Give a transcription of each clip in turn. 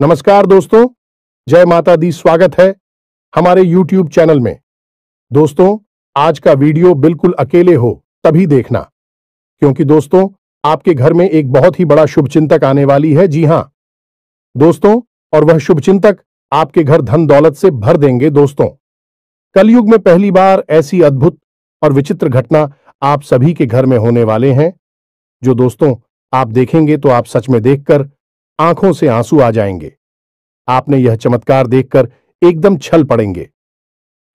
नमस्कार दोस्तों, जय माता दी। स्वागत है हमारे YouTube चैनल में। दोस्तों, आज का वीडियो बिल्कुल अकेले हो तभी देखना, क्योंकि दोस्तों आपके घर में एक बहुत ही बड़ा शुभचिंतक आने वाली है। जी हां दोस्तों, और वह शुभचिंतक आपके घर धन दौलत से भर देंगे। दोस्तों, कलयुग में पहली बार ऐसी अद्भुत और विचित्र घटना आप सभी के घर में होने वाले हैं, जो दोस्तों आप देखेंगे तो आप सच में देखकर आंखों से आंसू आ जाएंगे। आपने यह चमत्कार देखकर एकदम छल पड़ेंगे,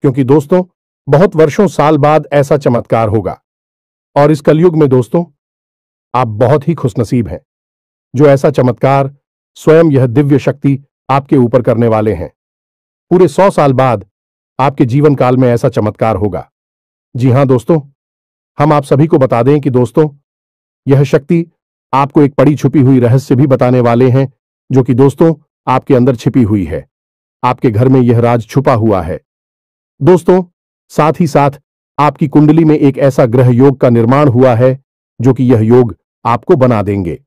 क्योंकि दोस्तों बहुत वर्षों साल बाद ऐसा चमत्कार होगा। और इस कलयुग में दोस्तों आप बहुत ही खुशनसीब हैं, जो ऐसा चमत्कार स्वयं यह दिव्य शक्ति आपके ऊपर करने वाले हैं। पूरे 100 साल बाद आपके जीवन काल में ऐसा चमत्कार होगा। जी हां दोस्तों, हम आप सभी को बता दें कि दोस्तों यह शक्ति आपको एक बड़ी छुपी हुई रहस्य भी बताने वाले हैं, जो कि दोस्तों आपके अंदर छिपी हुई है। आपके घर में यह राज छुपा हुआ है। दोस्तों, साथ ही साथ आपकी कुंडली में एक ऐसा ग्रह योग का निर्माण हुआ है, जो कि यह योग आपको बना देंगे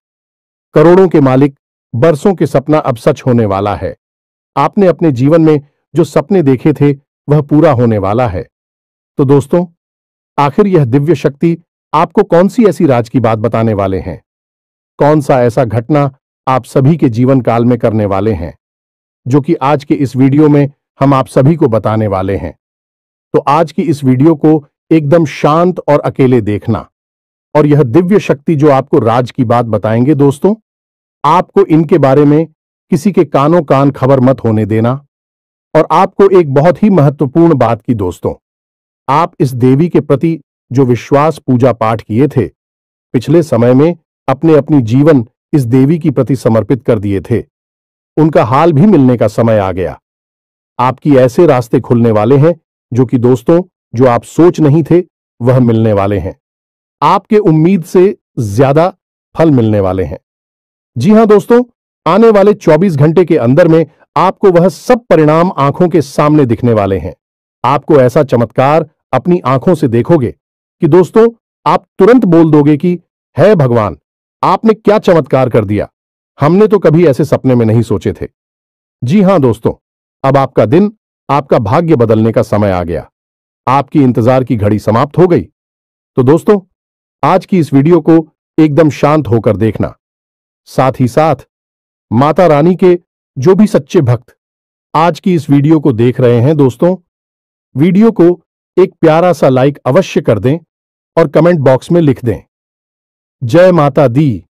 करोड़ों के मालिक। बरसों के सपना अब सच होने वाला है। आपने अपने जीवन में जो सपने देखे थे वह पूरा होने वाला है। तो दोस्तों, आखिर यह दिव्य शक्ति आपको कौन सी ऐसी राज की बात बताने वाले हैं? कौन सा ऐसा घटना आप सभी के जीवन काल में करने वाले हैं, जो कि आज के इस वीडियो में हम आप सभी को बताने वाले हैं। तो आज की इस वीडियो को एकदम शांत और अकेले देखना। और यह दिव्य शक्ति जो आपको राज की बात बताएंगे दोस्तों, आपको इनके बारे में किसी के कानों कान खबर मत होने देना। और आपको एक बहुत ही महत्वपूर्ण बात की दोस्तों, आप इस देवी के प्रति जो विश्वास पूजा पाठ किए थे, पिछले समय में अपने अपनी जीवन इस देवी की प्रति समर्पित कर दिए थे, उनका हाल भी मिलने का समय आ गया। आपकी ऐसे रास्ते खुलने वाले हैं जो कि दोस्तों जो आप सोच नहीं थे वह मिलने वाले हैं। आपके उम्मीद से ज्यादा फल मिलने वाले हैं। जी हां दोस्तों, आने वाले 24 घंटे के अंदर में आपको वह सब परिणाम आंखों के सामने दिखने वाले हैं। आपको ऐसा चमत्कार अपनी आंखों से देखोगे कि दोस्तों आप तुरंत बोल दोगे कि है भगवान, आपने क्या चमत्कार कर दिया। हमने तो कभी ऐसे सपने में नहीं सोचे थे। जी हां दोस्तों, अब आपका दिन, आपका भाग्य बदलने का समय आ गया। आपकी इंतजार की घड़ी समाप्त हो गई। तो दोस्तों आज की इस वीडियो को एकदम शांत होकर देखना। साथ ही साथ माता रानी के जो भी सच्चे भक्त आज की इस वीडियो को देख रहे हैं दोस्तों, वीडियो को एक प्यारा सा लाइक अवश्य कर दें और कमेंट बॉक्स में लिख दें, जय माता दी,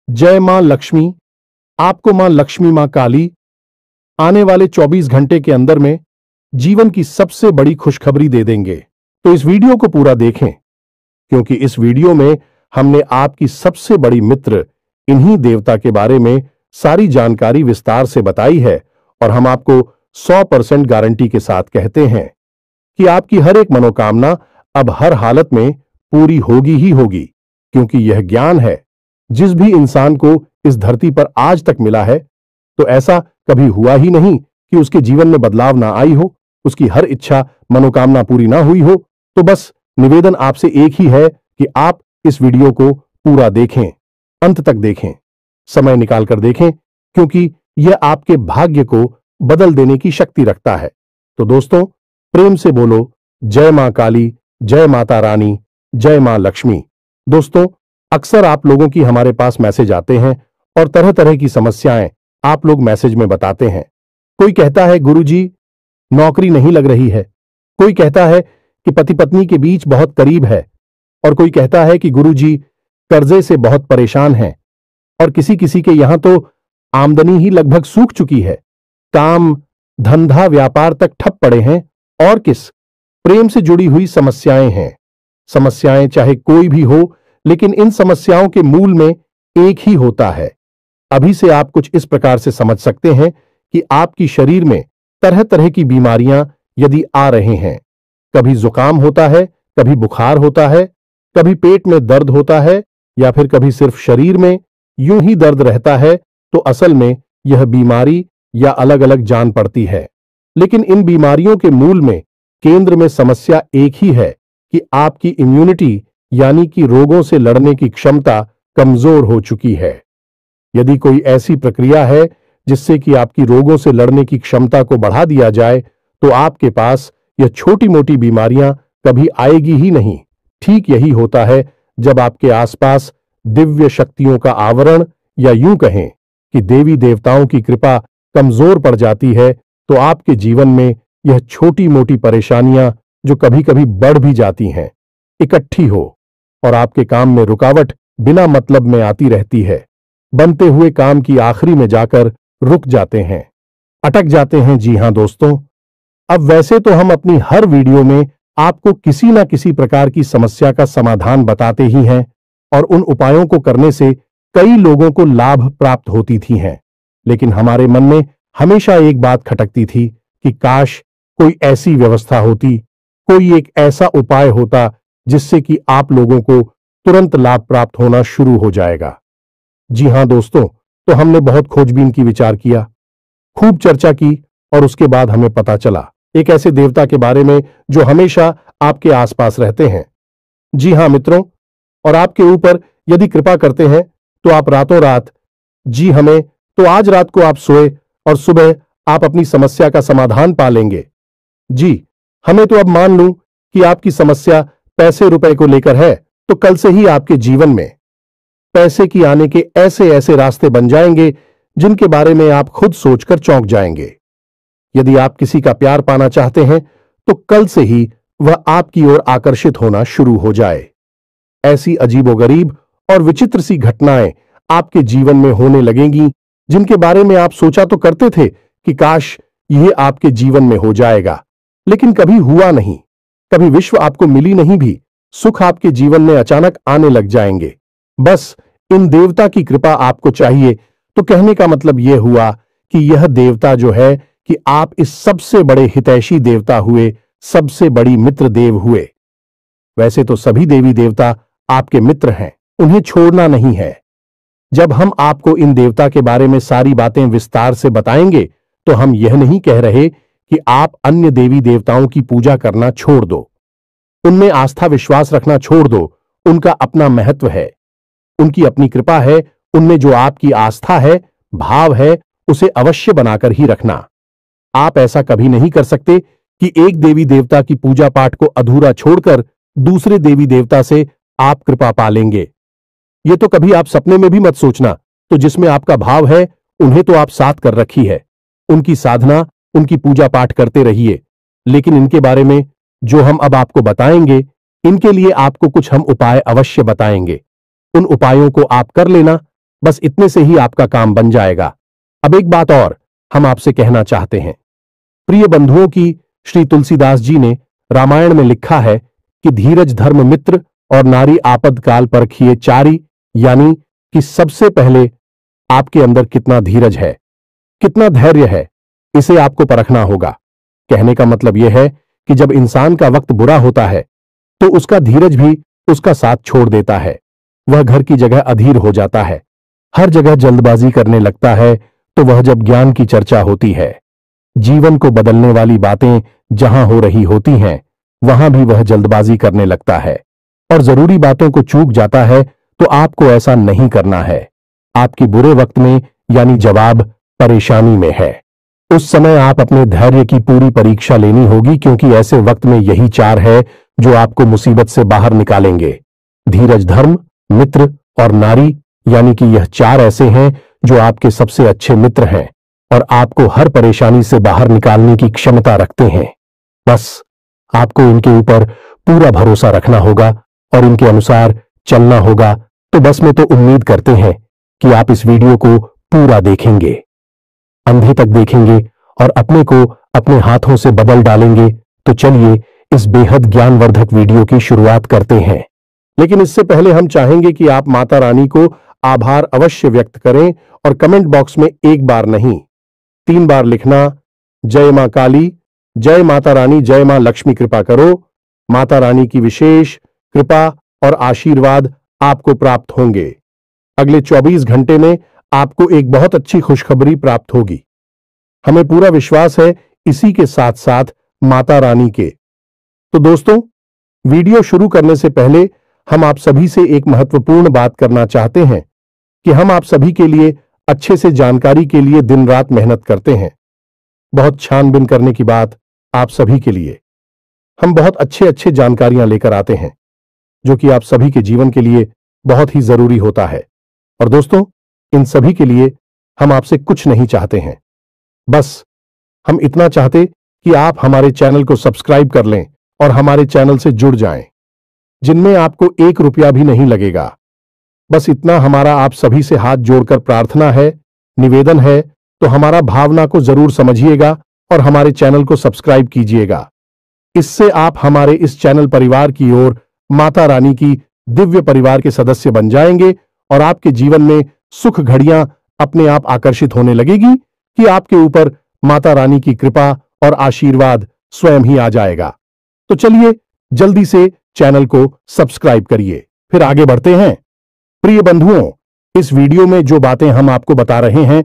जय मां लक्ष्मी। आपको मां लक्ष्मी, मां काली आने वाले 24 घंटे के अंदर में जीवन की सबसे बड़ी खुशखबरी दे देंगे। तो इस वीडियो को पूरा देखें, क्योंकि इस वीडियो में हमने आपकी सबसे बड़ी मित्र इन्हीं देवता के बारे में सारी जानकारी विस्तार से बताई है। और हम आपको 100% गारंटी के साथ कहते हैं कि आपकी हर एक मनोकामना अब हर हालत में पूरी होगी ही होगी, क्योंकि यह ज्ञान है जिस भी इंसान को इस धरती पर आज तक मिला है, तो ऐसा कभी हुआ ही नहीं कि उसके जीवन में बदलाव ना आई हो, उसकी हर इच्छा मनोकामना पूरी ना हुई हो। तो बस निवेदन आपसे एक ही है कि आप इस वीडियो को पूरा देखें, अंत तक देखें, समय निकालकर देखें, क्योंकि यह आपके भाग्य को बदल देने की शक्ति रखता है। तो दोस्तों प्रेम से बोलो, जय मां काली, जय माता रानी, जय मां लक्ष्मी। दोस्तों अक्सर आप लोगों की हमारे पास मैसेज आते हैं और तरह तरह की समस्याएं आप लोग मैसेज में बताते हैं। कोई कहता है गुरुजी नौकरी नहीं लग रही है, कोई कहता है कि पति पत्नी के बीच बहुत करीब है, और कोई कहता है कि गुरुजी कर्जे से बहुत परेशान हैं, और किसी किसी के यहां तो आमदनी ही लगभग सूख चुकी है, काम धंधा व्यापार तक ठप पड़े हैं, और किस प्रेम से जुड़ी हुई समस्याएं हैं। समस्याएं चाहे कोई भी हो, लेकिन इन समस्याओं के मूल में एक ही होता है। अभी से आप कुछ इस प्रकार से समझ सकते हैं कि आपकी शरीर में तरह तरह की बीमारियां यदि आ रहे हैं, कभी जुकाम होता है, कभी बुखार होता है, कभी पेट में दर्द होता है, या फिर कभी सिर्फ शरीर में यूं ही दर्द रहता है, तो असल में यह बीमारी या अलग अलग जान पड़ती है। लेकिन इन बीमारियों के मूल में केंद्र में समस्या एक ही है कि आपकी इम्यूनिटी यानी कि रोगों से लड़ने की क्षमता कमजोर हो चुकी है। यदि कोई ऐसी प्रक्रिया है जिससे कि आपकी रोगों से लड़ने की क्षमता को बढ़ा दिया जाए, तो आपके पास यह छोटी मोटी बीमारियां कभी आएगी ही नहीं। ठीक यही होता है जब आपके आसपास दिव्य शक्तियों का आवरण, या यूं कहें कि देवी देवताओं की कृपा कमजोर पड़ जाती है, तो आपके जीवन में यह छोटी मोटी परेशानियां, जो कभी कभी बढ़ भी जाती हैं, इकट्ठी हो और आपके काम में रुकावट बिना मतलब में आती रहती है। बनते हुए काम की आखिरी में जाकर रुक जाते हैं, अटक जाते हैं। जी हां दोस्तों, अब वैसे तो हम अपनी हर वीडियो में आपको किसी न किसी प्रकार की समस्या का समाधान बताते ही हैं, और उन उपायों को करने से कई लोगों को लाभ प्राप्त होती थी हैं। लेकिन हमारे मन में हमेशा एक बात खटकती थी कि काश कोई ऐसी व्यवस्था होती, कोई एक ऐसा उपाय होता जिससे कि आप लोगों को तुरंत लाभ प्राप्त होना शुरू हो जाएगा। जी हां दोस्तों, तो हमने बहुत खोजबीन की, विचार किया, खूब चर्चा की, और उसके बाद हमें पता चला एक ऐसे देवता के बारे में जो हमेशा आपके आसपास रहते हैं। जी हां मित्रों, और आपके ऊपर यदि कृपा करते हैं तो आप रातों रात, जी हमें तो आज रात को आप सोए और सुबह आप अपनी समस्या का समाधान पा लेंगे। जी हमें तो अब मान लूं कि आपकी समस्या पैसे रुपए को लेकर है, तो कल से ही आपके जीवन में पैसे की आने के ऐसे ऐसे रास्ते बन जाएंगे जिनके बारे में आप खुद सोचकर चौंक जाएंगे। यदि आप किसी का प्यार पाना चाहते हैं तो कल से ही वह आपकी ओर आकर्षित होना शुरू हो जाए। ऐसी अजीबोगरीब और विचित्र सी घटनाएं आपके जीवन में होने लगेंगी जिनके बारे में आप सोचा तो करते थे कि काश यह आपके जीवन में हो जाएगा, लेकिन कभी हुआ नहीं। कभी विश्व आपको मिली नहीं भी, सुख आपके जीवन में अचानक आने लग जाएंगे। बस इन देवता की कृपा आपको चाहिए। तो कहने का मतलब यह हुआ कि यह देवता जो है कि आप इस सबसे बड़े हितैषी देवता हुए, सबसे बड़ी मित्र देव हुए। वैसे तो सभी देवी देवता आपके मित्र हैं, उन्हें छोड़ना नहीं है। जब हम आपको इन देवता के बारे में सारी बातें विस्तार से बताएंगे, तो हम यह नहीं कह रहे कि आप अन्य देवी देवताओं की पूजा करना छोड़ दो, उनमें आस्था विश्वास रखना छोड़ दो। उनका अपना महत्व है, उनकी अपनी कृपा है। उनमें जो आपकी आस्था है, भाव है, उसे अवश्य बनाकर ही रखना। आप ऐसा कभी नहीं कर सकते कि एक देवी देवता की पूजा पाठ को अधूरा छोड़कर दूसरे देवी देवता से आप कृपा पा लेंगे। यह तो कभी आप सपने में भी मत सोचना। तो जिसमें आपका भाव है, उन्हें तो आप साथ कर रखी है, उनकी साधना, उनकी पूजा पाठ करते रहिए। लेकिन इनके बारे में जो हम अब आपको बताएंगे, इनके लिए आपको कुछ हम उपाय अवश्य बताएंगे। उन उपायों को आप कर लेना, बस इतने से ही आपका काम बन जाएगा। अब एक बात और हम आपसे कहना चाहते हैं। प्रिय बंधुओं की श्री तुलसीदास जी ने रामायण में लिखा है कि धीरज धर्म मित्र और नारी आपद काल परखिए चारी, यानी कि सबसे पहले आपके अंदर कितना धीरज है, कितना धैर्य है, इसे आपको परखना होगा। कहने का मतलब यह है कि जब इंसान का वक्त बुरा होता है तो उसका धीरज भी उसका साथ छोड़ देता है। वह घर की जगह अधीर हो जाता है, हर जगह जल्दबाजी करने लगता है। तो वह जब ज्ञान की चर्चा होती है, जीवन को बदलने वाली बातें जहां हो रही होती हैं, वहां भी वह जल्दबाजी करने लगता है और जरूरी बातों को चूक जाता है। तो आपको ऐसा नहीं करना है। आपकी बुरे वक्त में, यानी जवाब परेशानी में है, उस समय आप अपने धैर्य की पूरी परीक्षा लेनी होगी, क्योंकि ऐसे वक्त में यही चार है जो आपको मुसीबत से बाहर निकालेंगे। धीरज धर्म मित्र और नारी, यानी कि यह चार ऐसे हैं जो आपके सबसे अच्छे मित्र हैं और आपको हर परेशानी से बाहर निकालने की क्षमता रखते हैं। बस आपको इनके ऊपर पूरा भरोसा रखना होगा और इनके अनुसार चलना होगा। तो बस मैं तो उम्मीद करते हैं कि आप इस वीडियो को पूरा देखेंगे, अंधे तक देखेंगे और अपने को अपने हाथों से बदल डालेंगे। तो चलिए इस बेहद ज्ञानवर्धक वीडियो की शुरुआत करते हैं। लेकिन इससे पहले हम चाहेंगे कि आप माता रानी को आभार अवश्य व्यक्त करें और कमेंट बॉक्स में एक बार नहीं 3 बार लिखना, जय मां काली, जय माता रानी, जय मां लक्ष्मी कृपा करो। माता रानी की विशेष कृपा और आशीर्वाद आपको प्राप्त होंगे। अगले 24 घंटे में आपको एक बहुत अच्छी खुशखबरी प्राप्त होगी। हमें पूरा विश्वास है इसी के साथ साथ माता रानी के। तो दोस्तों, वीडियो शुरू करने से पहले हम आप सभी से एक महत्वपूर्ण बात करना चाहते हैं कि हम आप सभी के लिए अच्छे से जानकारी के लिए दिन रात मेहनत करते हैं। बहुत छानबीन करने की बात आप सभी के लिए। हम बहुत अच्छे अच्छे जानकारियां लेकर आते हैं जो कि आप सभी के जीवन के लिए बहुत ही जरूरी होता है। और दोस्तों, इन सभी के लिए हम आपसे कुछ नहीं चाहते हैं, बस हम इतना चाहते कि आप हमारे चैनल को सब्सक्राइब कर लें और हमारे चैनल से जुड़ जाएं, जिनमें आपको 1 रुपया भी नहीं लगेगा। बस इतना हमारा आप सभी से हाथ जोड़कर प्रार्थना है, निवेदन है। तो हमारा भावना को जरूर समझिएगा और हमारे चैनल को सब्सक्राइब कीजिएगा। इससे आप हमारे इस चैनल परिवार की ओर माता रानी की दिव्य परिवार के सदस्य बन जाएंगे और आपके जीवन में सुख घड़ियां अपने आप आकर्षित होने लगेगी कि आपके ऊपर माता रानी की कृपा और आशीर्वाद स्वयं ही आ जाएगा। तो चलिए जल्दी से चैनल को सब्सक्राइब करिए, फिर आगे बढ़ते हैं। प्रिय बंधुओं, इस वीडियो में जो बातें हम आपको बता रहे हैं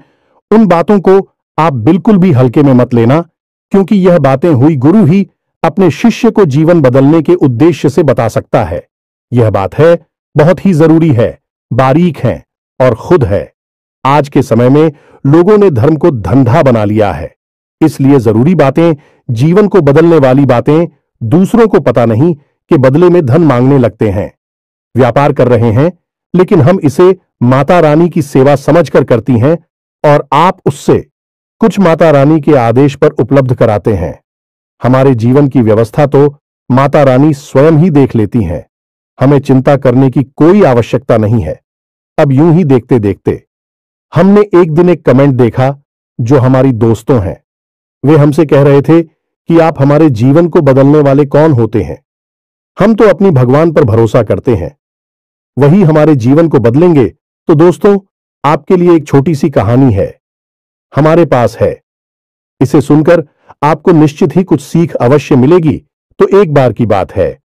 उन बातों को आप बिल्कुल भी हल्के में मत लेना, क्योंकि यह बातें हुई गुरु ही अपने शिष्य को जीवन बदलने के उद्देश्य से बता सकता है। यह बात है, बहुत ही जरूरी है, बारीक है और खुद है। आज के समय में लोगों ने धर्म को धंधा बना लिया है, इसलिए जरूरी बातें, जीवन को बदलने वाली बातें दूसरों को पता नहीं कि बदले में धन मांगने लगते हैं। व्यापार कर रहे हैं, लेकिन हम इसे माता रानी की सेवा समझकर करती हैं और आप उससे कुछ माता रानी के आदेश पर उपलब्ध कराते हैं। हमारे जीवन की व्यवस्था तो माता रानी स्वयं ही देख लेती हैं, हमें चिंता करने की कोई आवश्यकता नहीं है। अब यूं ही देखते देखते हमने एक दिन एक कमेंट देखा जो हमारी दोस्तों हैं। वे हमसे कह रहे थे कि आप हमारे जीवन को बदलने वाले कौन होते हैं? हम तो अपनी भगवान पर भरोसा करते हैं, वही हमारे जीवन को बदलेंगे। तो दोस्तों, आपके लिए एक छोटी सी कहानी है, हमारे पास है। इसे सुनकर आपको निश्चित ही कुछ सीख अवश्य मिलेगी। तो एक बार की बात है,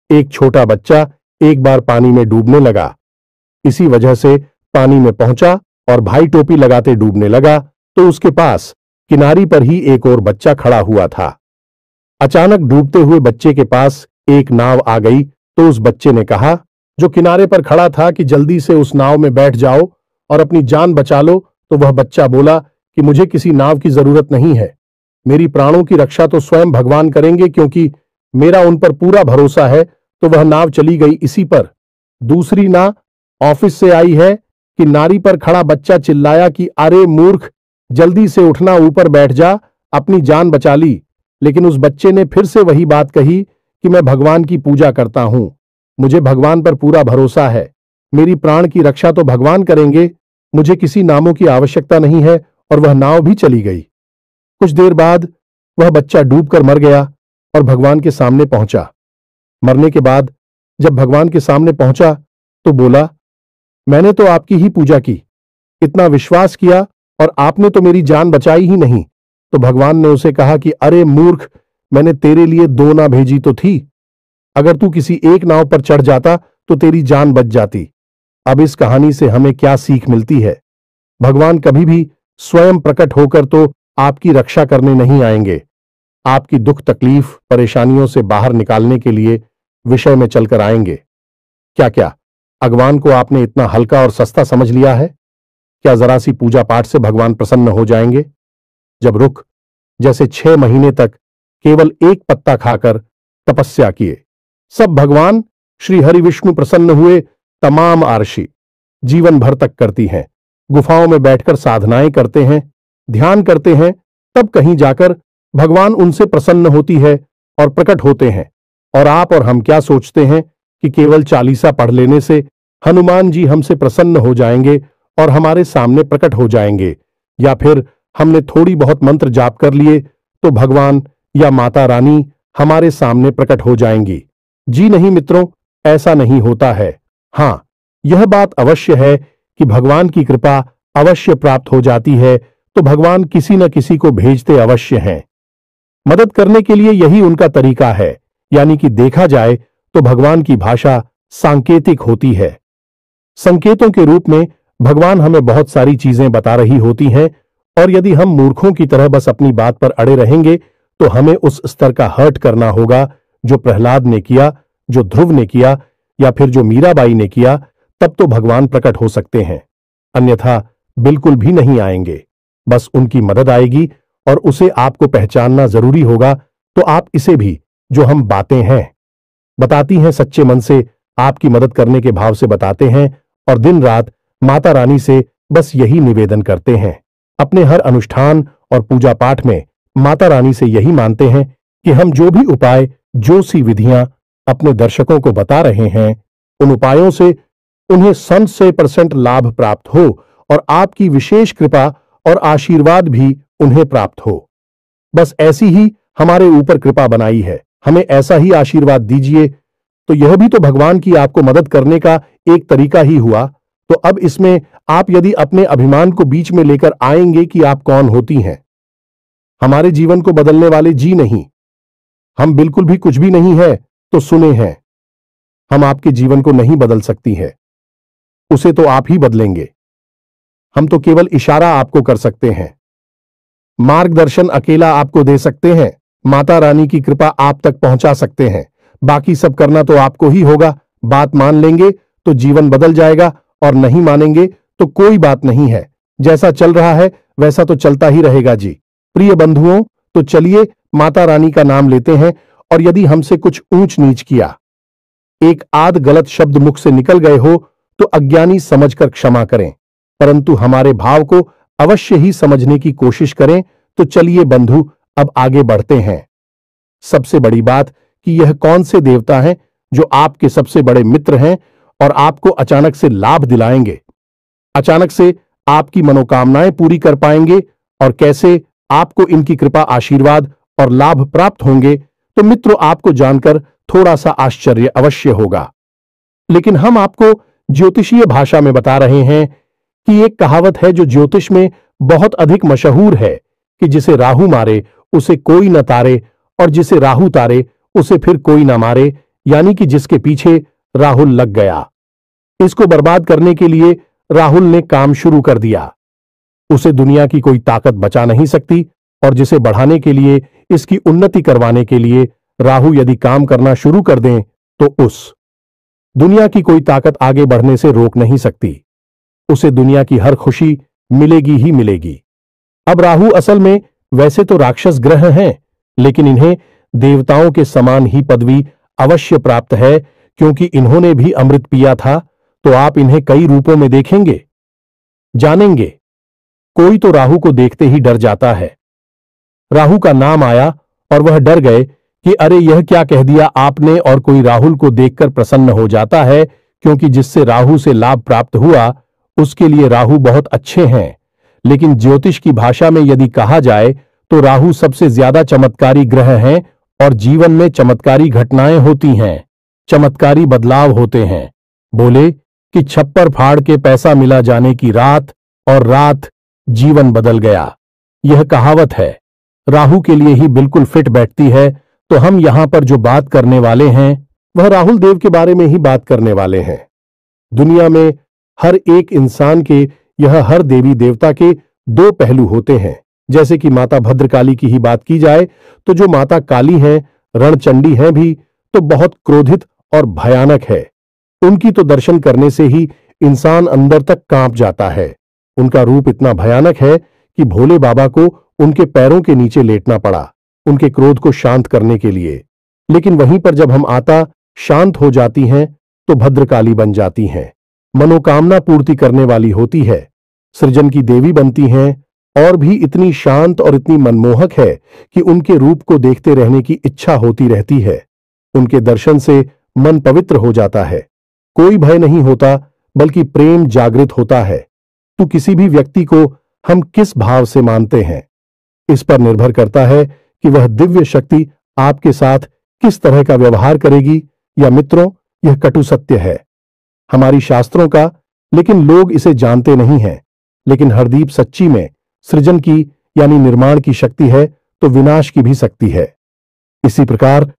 एक छोटा बच्चा एक बार पानी में डूबने लगा। इसी वजह से पानी में पहुंचा और भाई टोपी लगाते डूबने लगा तो उसके पास किनारी पर ही एक और बच्चा खड़ा हुआ था। अचानक डूबते हुए बच्चे के पास एक नाव आ गई तो उस बच्चे ने कहा, जो किनारे पर खड़ा था, कि जल्दी से उस नाव में बैठ जाओ और अपनी जान बचा लो। तो वह बच्चा बोला कि मुझे किसी नाव की जरूरत नहीं है, मेरी प्राणों की रक्षा तो स्वयं भगवान करेंगे, क्योंकि मेरा उन पर पूरा भरोसा है। तो वह नाव चली गई इसी पर। दूसरी नाव ऑफिस से आई है कि नारी पर खड़ा बच्चा चिल्लाया कि अरे मूर्ख, जल्दी से उठना, ऊपर बैठ जा, अपनी जान बचा ली। लेकिन उस बच्चे ने फिर से वही बात कही कि मैं भगवान की पूजा करता हूं, मुझे भगवान पर पूरा भरोसा है, मेरी प्राण की रक्षा तो भगवान करेंगे, मुझे किसी नामों की आवश्यकता नहीं है। और वह नाव भी चली गई। कुछ देर बाद वह बच्चा डूबकर मर गया और भगवान के सामने पहुंचा। मरने के बाद जब भगवान के सामने पहुंचा तो बोला, मैंने तो आपकी ही पूजा की, इतना विश्वास किया, और आपने तो मेरी जान बचाई ही नहीं। तो भगवान ने उसे कहा कि अरे मूर्ख, मैंने तेरे लिए 2 नाव भेजी तो थी, अगर तू किसी एक नाव पर चढ़ जाता तो तेरी जान बच जाती। अब इस कहानी से हमें क्या सीख मिलती है? भगवान कभी भी स्वयं प्रकट होकर तो आपकी रक्षा करने नहीं आएंगे, आपकी दुख तकलीफ परेशानियों से बाहर निकालने के लिए विषय में चलकर आएंगे। क्या भगवान को आपने इतना हल्का और सस्ता समझ लिया है? क्या जरा सी पूजा पाठ से भगवान प्रसन्न हो जाएंगे? जब रुख जैसे 6 महीने तक केवल एक पत्ता खाकर तपस्या किए, सब भगवान श्री हरि विष्णु प्रसन्न हुए। तमाम आरशी जीवन भर तक करती हैं, गुफाओं में बैठकर साधनाएं करते हैं, ध्यान करते हैं, तब कहीं जाकर भगवान उनसे प्रसन्न होती है और प्रकट होते हैं। और आप और हम क्या सोचते हैं कि केवल 40 पढ़ लेने से हनुमान जी हमसे प्रसन्न हो जाएंगे और हमारे सामने प्रकट हो जाएंगे, या फिर हमने थोड़ी बहुत मंत्र जाप कर लिए तो भगवान या माता रानी हमारे सामने प्रकट हो जाएंगी। जी नहीं मित्रों, ऐसा नहीं होता है। हां, यह बात अवश्य है कि भगवान की कृपा अवश्य प्राप्त हो जाती है तो भगवान किसी न किसी को भेजते अवश्य हैं। मदद करने के लिए यही उनका तरीका है। यानी कि देखा जाए तो भगवान की भाषा सांकेतिक होती है। संकेतों के रूप में भगवान हमें बहुत सारी चीजें बता रही होती हैं, और यदि हम मूर्खों की तरह बस अपनी बात पर अड़े रहेंगे तो हमें उस स्तर का हर्ट करना होगा जो प्रहलाद ने किया, जो ध्रुव ने किया, या फिर जो मीराबाई ने किया। तब तो भगवान प्रकट हो सकते हैं, अन्यथा बिल्कुल भी नहीं आएंगे। बस उनकी मदद आएगी और उसे आपको पहचानना जरूरी होगा। तो आप इसे भी, जो हम बातें हैं बताती हैं, सच्चे मन से आपकी मदद करने के भाव से बताते हैं और दिन रात माता रानी से बस यही निवेदन करते हैं। अपने हर अनुष्ठान और पूजा पाठ में माता रानी से यही मानते हैं कि हम जो भी उपाय, जो सी विधियां अपने दर्शकों को बता रहे हैं, उन उपायों से उन्हें 100% लाभ प्राप्त हो और आपकी विशेष कृपा और आशीर्वाद भी उन्हें प्राप्त हो। बस ऐसी ही हमारे ऊपर कृपा बनाई है, हमें ऐसा ही आशीर्वाद दीजिए। तो यह भी तो भगवान की आपको मदद करने का एक तरीका ही हुआ। तो अब इसमें आप यदि अपने अभिमान को बीच में लेकर आएंगे कि आप कौन होती हैं, हमारे जीवन को बदलने वाले जी नहीं, हम बिल्कुल भी कुछ भी नहीं है, तो सुने हैं, हम आपके जीवन को नहीं बदल सकती है, उसे तो आप ही बदलेंगे। हम तो केवल इशारा आपको कर सकते हैं, मार्गदर्शन अकेला आपको दे सकते हैं, माता रानी की कृपा आप तक पहुंचा सकते हैं। बाकी सब करना तो आपको ही होगा। बात मान लेंगे तो जीवन बदल जाएगा और नहीं मानेंगे तो कोई बात नहीं है। जैसा चल रहा है वैसा तो चलता ही रहेगा जी। प्रिय बंधुओं, तो चलिए माता रानी का नाम लेते हैं और यदि हमसे कुछ ऊंच नीच किया, एक आध गलत शब्द मुख से निकल गए हो तो अज्ञानी समझकर क्षमा करें, परंतु हमारे भाव को अवश्य ही समझने की कोशिश करें। तो चलिए बंधु, अब आगे बढ़ते हैं। सबसे बड़ी बात कि यह कौन से देवता हैं जो आपके सबसे बड़े मित्र हैं और आपको अचानक से लाभ दिलाएंगे, अचानक से आपकी मनोकामनाएं पूरी कर पाएंगे, और कैसे आपको इनकी कृपा, आशीर्वाद और लाभ प्राप्त होंगे। तो मित्रों, आपको जानकर थोड़ा सा आश्चर्य अवश्य होगा, लेकिन हम आपको ज्योतिषीय भाषा में बता रहे हैं कि एक कहावत है जो ज्योतिष में बहुत अधिक मशहूर है कि जिसे राहु मारे उसे कोई न तारे, और जिसे राहु तारे उसे फिर कोई न मारे, यानी कि जिसके पीछे राहुल लग गया, इसको बर्बाद करने के लिए राहुल ने काम शुरू कर दिया, उसे दुनिया की कोई ताकत बचा नहीं सकती। और जिसे बढ़ाने के लिए, इसकी उन्नति करवाने के लिए राहु यदि काम करना शुरू कर दें तो उस दुनिया की कोई ताकत आगे बढ़ने से रोक नहीं सकती, उसे दुनिया की हर खुशी मिलेगी ही मिलेगी। अब राहु असल में वैसे तो राक्षस ग्रह हैं, लेकिन इन्हें देवताओं के समान ही पदवी अवश्य प्राप्त है, क्योंकि इन्होंने भी अमृत पिया था। तो आप इन्हें कई रूपों में देखेंगे, जानेंगे। कोई तो राहु को देखते ही डर जाता है। राहु का नाम आया और वह डर गए कि अरे यह क्या कह दिया आपने, और कोई राहुल को देखकर प्रसन्न हो जाता है, क्योंकि जिससे राहु से लाभ प्राप्त हुआ उसके लिए राहु बहुत अच्छे हैं। लेकिन ज्योतिष की भाषा में यदि कहा जाए तो राहु सबसे ज्यादा चमत्कारी ग्रह हैं और जीवन में चमत्कारी घटनाएं होती हैं, चमत्कारी बदलाव होते हैं। बोले कि छप्पर फाड़ के पैसा मिला जाने की रात, और रात जीवन बदल गया। यह कहावत है, राहु के लिए ही बिल्कुल फिट बैठती है। तो हम यहां पर जो बात करने वाले हैं वह राहुल देव के बारे में ही बात करने वाले हैं। दुनिया में हर एक इंसान के, यह हर देवी देवता के दो पहलू होते हैं। जैसे कि माता भद्रकाली की ही बात की जाए तो जो माता काली हैं, रणचंडी हैं भी, तो बहुत क्रोधित और भयानक है। उनकी तो दर्शन करने से ही इंसान अंदर तक कांप जाता है। उनका रूप इतना भयानक है कि भोले बाबा को उनके पैरों के नीचे लेटना पड़ा उनके क्रोध को शांत करने के लिए। लेकिन वहीं पर जब हम आता शांत हो जाती हैं तो भद्रकाली बन जाती हैं, मनोकामना पूर्ति करने वाली होती है, सृजन की देवी बनती हैं, और भी इतनी शांत और इतनी मनमोहक है कि उनके रूप को देखते रहने की इच्छा होती रहती है। उनके दर्शन से मन पवित्र हो जाता है, कोई भय नहीं होता, बल्कि प्रेम जागृत होता है। तो किसी भी व्यक्ति को हम किस भाव से मानते हैं, इस पर निर्भर करता है कि वह दिव्य शक्ति आपके साथ किस तरह का व्यवहार करेगी। या मित्रों, यह कटु सत्य है हमारी शास्त्रों का, लेकिन लोग इसे जानते नहीं हैं। लेकिन हरदीप सच्ची में सृजन की यानी निर्माण की शक्ति है तो विनाश की भी शक्ति है। इसी प्रकार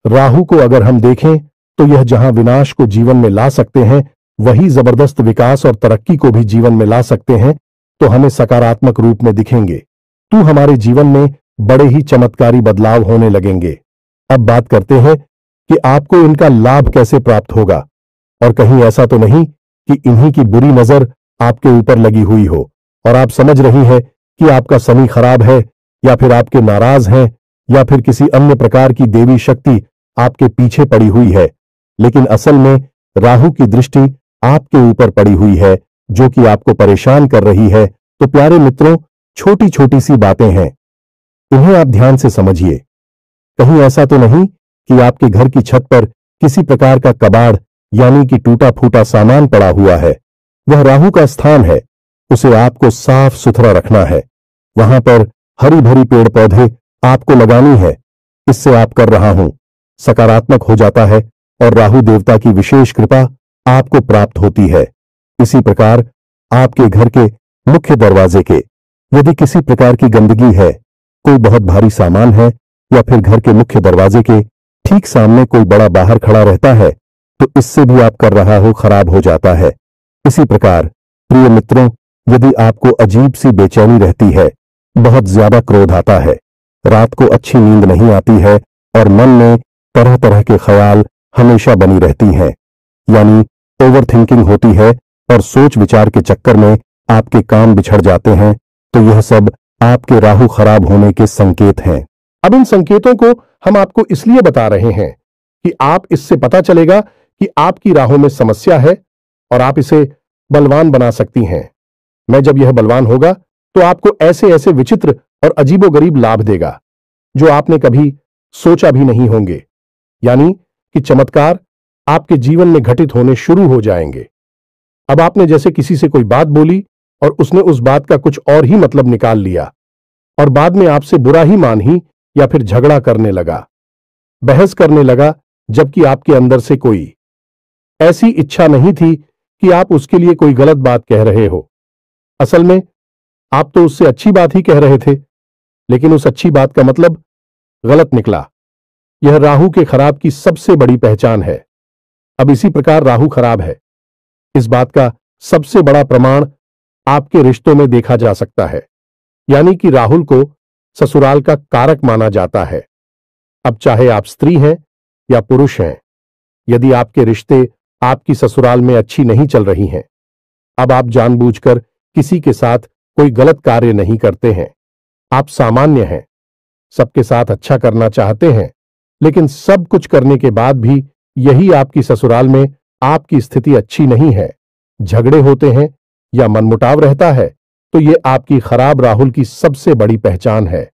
राहु को अगर हम देखें तो यह जहां विनाश को जीवन में ला सकते हैं, वही जबरदस्त विकास और तरक्की को भी जीवन में ला सकते हैं। तो हमें सकारात्मक रूप में दिखेंगे, तो हमारे जीवन में बड़े ही चमत्कारी बदलाव होने लगेंगे। अब बात करते हैं कि आपको इनका लाभ कैसे प्राप्त होगा, और कहीं ऐसा तो नहीं कि इन्हीं की बुरी नजर आपके ऊपर लगी हुई हो। और आप समझ रही है कि आपका शनि खराब है, या फिर आपके नाराज हैं, या फिर किसी अन्य प्रकार की देवी शक्ति आपके पीछे पड़ी हुई है। लेकिन असल में राहु की दृष्टि आपके ऊपर पड़ी हुई है, जो कि आपको परेशान कर रही है। तो प्यारे मित्रों, छोटी छोटी सी बातें हैं, इन्हें आप ध्यान से समझिए। कहीं ऐसा तो नहीं कि आपके घर की छत पर किसी प्रकार का कबाड़ यानी कि टूटा फूटा सामान पड़ा हुआ है। वह राहु का स्थान है, उसे आपको साफ सुथरा रखना है। वहां पर हरी भरी पेड़ पौधे आपको लगानी है। इससे आप कर रहा हूं सकारात्मक हो जाता है और राहु देवता की विशेष कृपा आपको प्राप्त होती है। इसी प्रकार आपके घर के मुख्य दरवाजे के यदि किसी प्रकार की गंदगी है, कोई बहुत भारी सामान है, या फिर घर के मुख्य दरवाजे के ठीक सामने कोई बड़ा बाहर खड़ा रहता है, तो इससे भी आप कर रहा हो खराब हो जाता है। इसी प्रकार प्रिय मित्रों, यदि आपको अजीब सी बेचैनी रहती है, बहुत ज्यादा क्रोध आता है, रात को अच्छी नींद नहीं आती है और मन में तरह तरह के ख्याल हमेशा बनी रहती हैं, यानी ओवर थिंकिंग होती है और सोच विचार के चक्कर में आपके काम बिछड़ जाते हैं, तो यह सब आपके राहु खराब होने के संकेत हैं। अब इन संकेतों को हम आपको इसलिए बता रहे हैं कि आप इससे पता चलेगा कि आपकी राहों में समस्या है और आप इसे बलवान बना सकती हैं। मैं जब यह बलवान होगा तो आपको ऐसे ऐसे विचित्र और अजीबोगरीब लाभ देगा जो आपने कभी सोचा भी नहीं होंगे, यानी कि चमत्कार आपके जीवन में घटित होने शुरू हो जाएंगे। अब आपने जैसे किसी से कोई बात बोली और उसने उस बात का कुछ और ही मतलब निकाल लिया और बाद में आपसे बुरा ही मान ही या फिर झगड़ा करने लगा, बहस करने लगा, जबकि आपके अंदर से कोई ऐसी इच्छा नहीं थी कि आप उसके लिए कोई गलत बात कह रहे हो। असल में आप तो उससे अच्छी बात ही कह रहे थे, लेकिन उस अच्छी बात का मतलब गलत निकला। यह राहु के खराब की सबसे बड़ी पहचान है। अब इसी प्रकार राहु खराब है, इस बात का सबसे बड़ा प्रमाण आपके रिश्तों में देखा जा सकता है, यानी कि राहुल को ससुराल का कारक माना जाता है। अब चाहे आप स्त्री हैं या पुरुष हैं, यदि आपके रिश्ते आपकी ससुराल में अच्छी नहीं चल रही हैं, अब आप जानबूझकर किसी के साथ कोई गलत कार्य नहीं करते हैं। आप सामान्य हैं, सबके साथ अच्छा करना चाहते हैं, लेकिन सब कुछ करने के बाद भी यही आपकी ससुराल में आपकी स्थिति अच्छी नहीं है, झगड़े होते हैं या मनमुटाव रहता है, तो ये आपकी खराब राहुल की सबसे बड़ी पहचान है।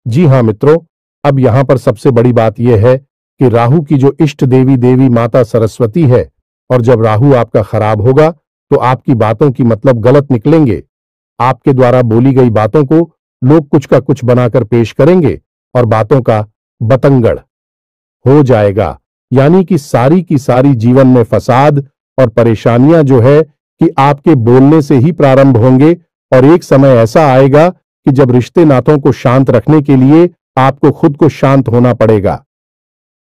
जी हां मित्रों, अब यहां पर सबसे बड़ी बात यह है कि राहु की जो इष्ट देवी देवी माता सरस्वती है, और जब राहु आपका खराब होगा तो आपकी बातों की मतलब गलत निकलेंगे। आपके द्वारा बोली गई बातों को लोग कुछ का कुछ बनाकर पेश करेंगे और बातों का बतंगड़ हो जाएगा, यानी कि सारी की सारी जीवन में फसाद और परेशानियां जो है कि आपके बोलने से ही प्रारंभ होंगे, और एक समय ऐसा आएगा कि जब रिश्ते नातों को शांत रखने के लिए आपको खुद को शांत होना पड़ेगा।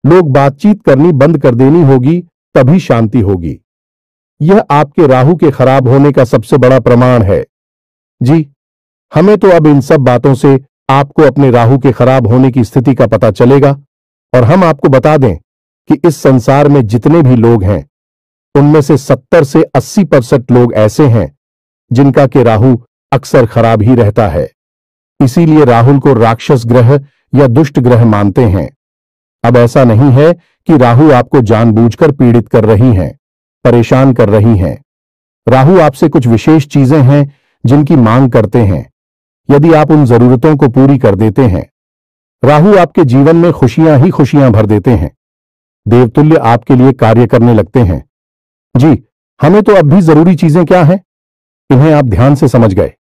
लोग बातचीत करनी बंद कर देनी होगी, तभी शांति होगी। यह आपके राहु के खराब होने का सबसे बड़ा प्रमाण है। जी, हमें तो अब इन सब बातों से आपको अपने राहु के खराब होने की स्थिति का पता चलेगा, और हम आपको बता दें कि इस संसार में जितने भी लोग हैं, उनमें से 70 से 80% लोग ऐसे हैं जिनका के राहु अक्सर खराब ही रहता है। इसीलिए राहुल को राक्षस ग्रह या दुष्ट ग्रह मानते हैं। अब ऐसा नहीं है कि राहु आपको जानबूझकर पीड़ित कर रही हैं, परेशान कर रही हैं। राहु आपसे कुछ विशेष चीजें हैं जिनकी मांग करते हैं। यदि आप उन जरूरतों को पूरी कर देते हैं, राहु आपके जीवन में खुशियां ही खुशियां भर देते हैं, देवतुल्य आपके लिए कार्य करने लगते हैं। जी, हमें तो अब भी जरूरी चीजें क्या हैं, इन्हें आप ध्यान से समझ गए।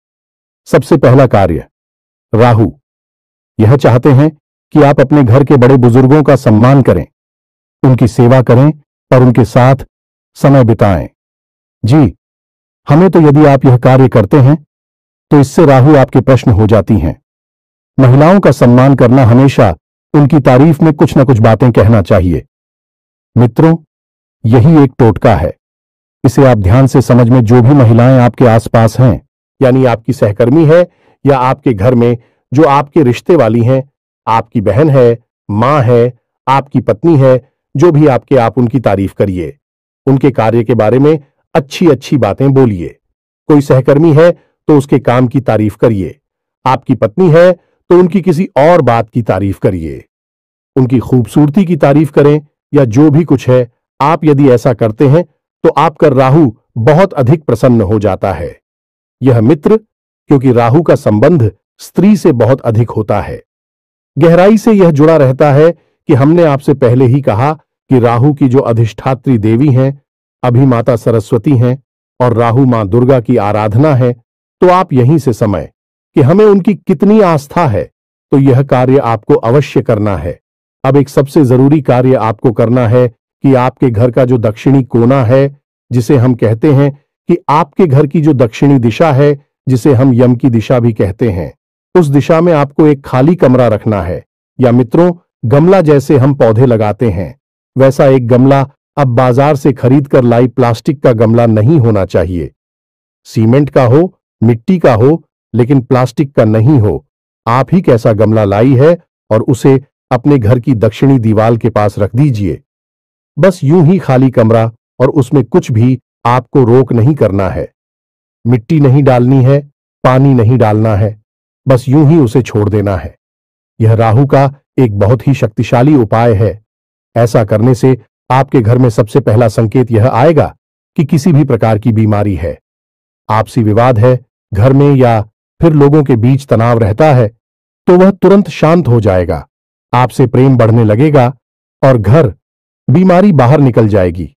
सबसे पहला कार्य, राहु यह चाहते हैं कि आप अपने घर के बड़े बुजुर्गों का सम्मान करें, उनकी सेवा करें और उनके साथ समय बिताएं। जी, हमें तो यदि आप यह कार्य करते हैं तो इससे राहु आपके प्रश्न हो जाती हैं। महिलाओं का सम्मान करना, हमेशा उनकी तारीफ में कुछ न कुछ बातें कहना चाहिए। मित्रों, यही एक टोटका है, इसे आप ध्यान से समझ में। जो भी महिलाएं आपके आसपास हैं, यानी आपकी सहकर्मी है या आपके घर में जो आपके रिश्ते वाली हैं, आपकी बहन है, मां है, आपकी पत्नी है, जो भी आपके, आप उनकी तारीफ करिए, उनके कार्य के बारे में अच्छी अच्छी बातें बोलिए। कोई सहकर्मी है तो उसके काम की तारीफ करिए। आपकी पत्नी है तो उनकी किसी और बात की तारीफ करिए। उनकी खूबसूरती की तारीफ करें या जो भी कुछ है, आप यदि ऐसा करते हैं तो आपका राहु बहुत अधिक प्रसन्न हो जाता है। यह मित्र, क्योंकि राहु का संबंध स्त्री से बहुत अधिक होता है, गहराई से यह जुड़ा रहता है कि हमने आपसे पहले ही कहा कि राहु की जो अधिष्ठात्री देवी हैं, अभी माता सरस्वती हैं और राहु मां दुर्गा की आराधना है। तो आप यहीं से समय कि हमें उनकी कितनी आस्था है, तो यह कार्य आपको अवश्य करना है। अब एक सबसे जरूरी कार्य आपको करना है कि आपके घर का जो दक्षिणी कोना है, जिसे हम कहते हैं कि आपके घर की जो दक्षिणी दिशा है, जिसे हम यम की दिशा भी कहते हैं, उस दिशा में आपको एक खाली कमरा रखना है। या मित्रों, गमला जैसे हम पौधे लगाते हैं, वैसा एक गमला अब बाजार से खरीद कर लाई प्लास्टिक का गमला नहीं होना चाहिए। सीमेंट का हो, मिट्टी का हो, लेकिन प्लास्टिक का नहीं हो। आप ही कैसा गमला लाई है और उसे अपने घर की दक्षिणी दीवार के पास रख दीजिए। बस यूं ही खाली कमरा, और उसमें कुछ भी आपको रोक नहीं करना है। मिट्टी नहीं डालनी है, पानी नहीं डालना है, बस यूं ही उसे छोड़ देना है। यह राहु का एक बहुत ही शक्तिशाली उपाय है। ऐसा करने से आपके घर में सबसे पहला संकेत यह आएगा कि किसी भी प्रकार की बीमारी है, आपसी विवाद है घर में, या फिर लोगों के बीच तनाव रहता है, तो वह तुरंत शांत हो जाएगा। आपसे प्रेम बढ़ने लगेगा और घर बीमारी बाहर निकल जाएगी।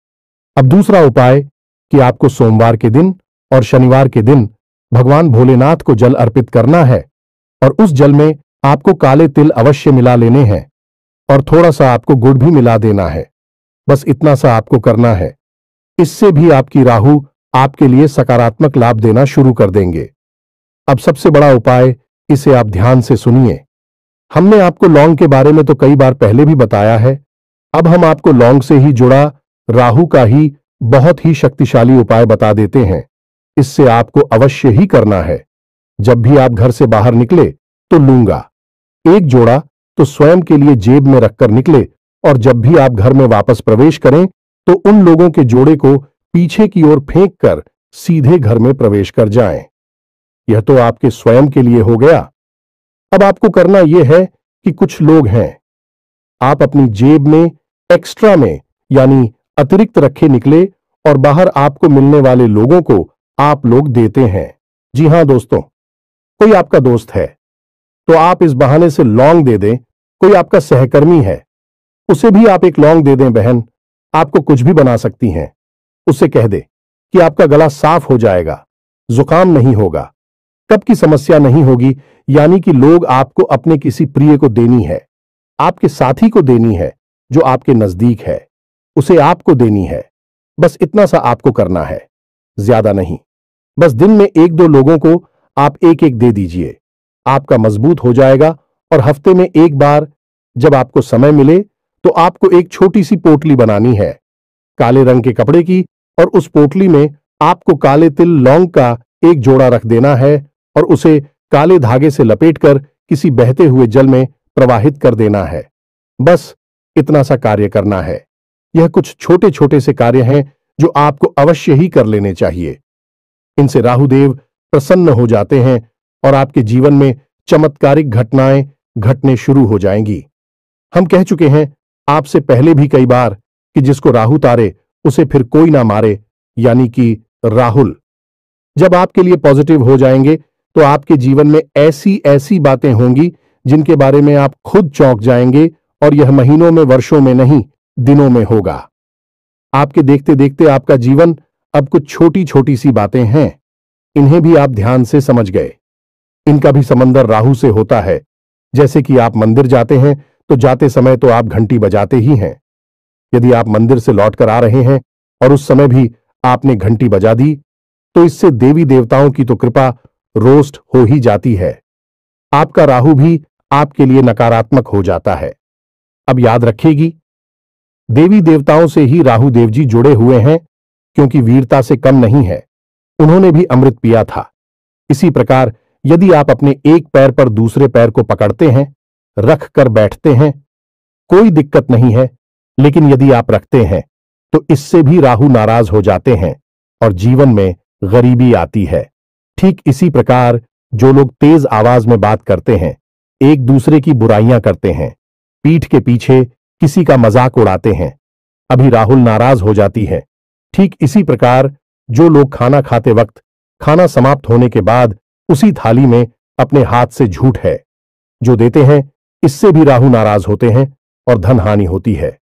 अब दूसरा उपाय कि आपको सोमवार के दिन और शनिवार के दिन भगवान भोलेनाथ को जल अर्पित करना है, और उस जल में आपको काले तिल अवश्य मिला लेने हैं और थोड़ा सा आपको गुड़ भी मिला देना है। बस इतना सा आपको करना है। इससे भी आपकी राहु आपके लिए सकारात्मक लाभ देना शुरू कर देंगे। अब सबसे बड़ा उपाय, इसे आप ध्यान से सुनिए। हमने आपको लौंग के बारे में तो कई बार पहले भी बताया है। अब हम आपको लौंग से ही जुड़ा राहु का ही बहुत ही शक्तिशाली उपाय बता देते हैं। इससे आपको अवश्य ही करना है। जब भी आप घर से बाहर निकले तो लूंगा एक जोड़ा तो स्वयं के लिए जेब में रखकर निकले, और जब भी आप घर में वापस प्रवेश करें तो उन लोगों के जोड़े को पीछे की ओर फेंक कर सीधे घर में प्रवेश कर जाएं। यह तो आपके स्वयं के लिए हो गया। अब आपको करना यह है कि कुछ लोग हैं, आप अपनी जेब में एक्स्ट्रा में यानी अतिरिक्त रखे निकले और बाहर आपको मिलने वाले लोगों को आप लोग देते हैं। जी हां दोस्तों, कोई आपका दोस्त है तो आप इस बहाने से लौंग दे दें। कोई आपका सहकर्मी है, उसे भी आप एक लौंग दे दें। बहन आपको कुछ भी बना सकती हैं। उससे कह दे कि आपका गला साफ हो जाएगा, जुकाम नहीं होगा, कब की समस्या नहीं होगी। यानी कि लोग आपको अपने किसी प्रिय को देनी है, आपके साथी को देनी है जो आपके नजदीक है, उसे आपको देनी है। बस इतना सा आपको करना है, ज्यादा नहीं। बस दिन में एक दो लोगों को आप एक एक दे दीजिए, आपका मजबूत हो जाएगा। और हफ्ते में एक बार जब आपको समय मिले तो आपको एक छोटी सी पोटली बनानी है काले रंग के कपड़े की, और उस पोटली में आपको काले तिल लौंग का एक जोड़ा रख देना है और उसे काले धागे से लपेटकर किसी बहते हुए जल में प्रवाहित कर देना है। बस इतना सा कार्य करना है। यह कुछ छोटे छोटे से कार्य हैं जो आपको अवश्य ही कर लेने चाहिए। इनसे राहुदेव प्रसन्न हो जाते हैं और आपके जीवन में चमत्कारिक घटनाएं घटने शुरू हो जाएंगी। हम कह चुके हैं आपसे पहले भी कई बार कि जिसको राहु तारे उसे फिर कोई ना मारे, यानी कि राहुल जब आपके लिए पॉजिटिव हो जाएंगे तो आपके जीवन में ऐसी ऐसी बातें होंगी जिनके बारे में आप खुद चौंक जाएंगे, और यह महीनों में, वर्षों में नहीं, दिनों में होगा। आपके देखते देखते आपका जीवन अब कुछ छोटी छोटी सी बातें हैं, इन्हें भी आप ध्यान से समझ गए। इनका भी समंदर राहु से होता है। जैसे कि आप मंदिर जाते हैं तो जाते समय तो आप घंटी बजाते ही हैं। यदि आप मंदिर से लौटकर आ रहे हैं और उस समय भी आपने घंटी बजा दी तो इससे देवी देवताओं की तो कृपा रोस्ट हो ही जाती है। आपका राहु भी आपके लिए नकारात्मक हो जाता है। अब याद रखेगी, देवी देवताओं से ही राहु देव जी जुड़े हुए हैं, क्योंकि वीरता से कम नहीं है, उन्होंने भी अमृत पिया था। इसी प्रकार यदि आप अपने एक पैर पर दूसरे पैर को पकड़ते हैं, रख कर बैठते हैं, कोई दिक्कत नहीं है। लेकिन यदि आप रखते हैं तो इससे भी राहु नाराज हो जाते हैं और जीवन में गरीबी आती है। ठीक इसी प्रकार जो लोग तेज आवाज में बात करते हैं, एक दूसरे की बुराइयां करते हैं, पीठ के पीछे किसी का मजाक उड़ाते हैं, अभी राहुल नाराज हो जाती है। ठीक इसी प्रकार जो लोग खाना खाते वक्त खाना समाप्त होने के बाद उसी थाली में अपने हाथ से झूठ है जो देते हैं, इससे भी राहु नाराज होते हैं और धन हानि होती है।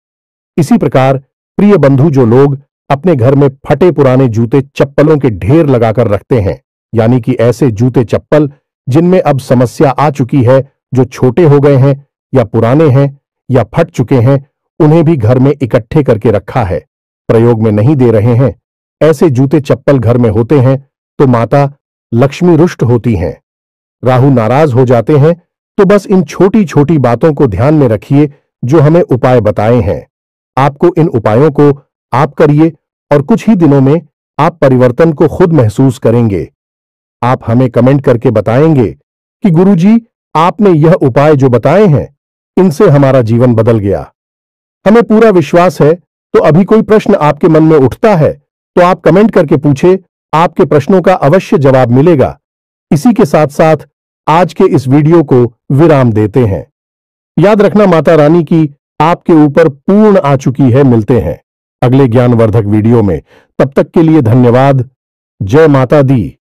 इसी प्रकार प्रिय बंधु जो लोग अपने घर में फटे पुराने जूते चप्पलों के ढेर लगाकर रखते हैं, यानी कि ऐसे जूते चप्पल जिनमें अब समस्या आ चुकी है, जो छोटे हो गए हैं या पुराने हैं या फट चुके हैं, उन्हें भी घर में इकट्ठे करके रखा है, प्रयोग में नहीं दे रहे हैं, ऐसे जूते चप्पल घर में होते हैं तो माता लक्ष्मी रुष्ट होती हैं, राहु नाराज हो जाते हैं। तो बस इन छोटी छोटी बातों को ध्यान में रखिए जो हमें उपाय बताए हैं। आपको इन उपायों को आप करिए और कुछ ही दिनों में आप परिवर्तन को खुद महसूस करेंगे। आप हमें कमेंट करके बताएंगे कि गुरुजी, आपने यह उपाय जो बताए हैं, इनसे हमारा जीवन बदल गया। हमें पूरा विश्वास है। तो अभी कोई प्रश्न आपके मन में उठता है तो आप कमेंट करके पूछे, आपके प्रश्नों का अवश्य जवाब मिलेगा। इसी के साथ साथ आज के इस वीडियो को विराम देते हैं। याद रखना, माता रानी की आपके ऊपर पूर्ण आ चुकी है। मिलते हैं अगले ज्ञानवर्धक वीडियो में। तब तक के लिए धन्यवाद। जय माता दी।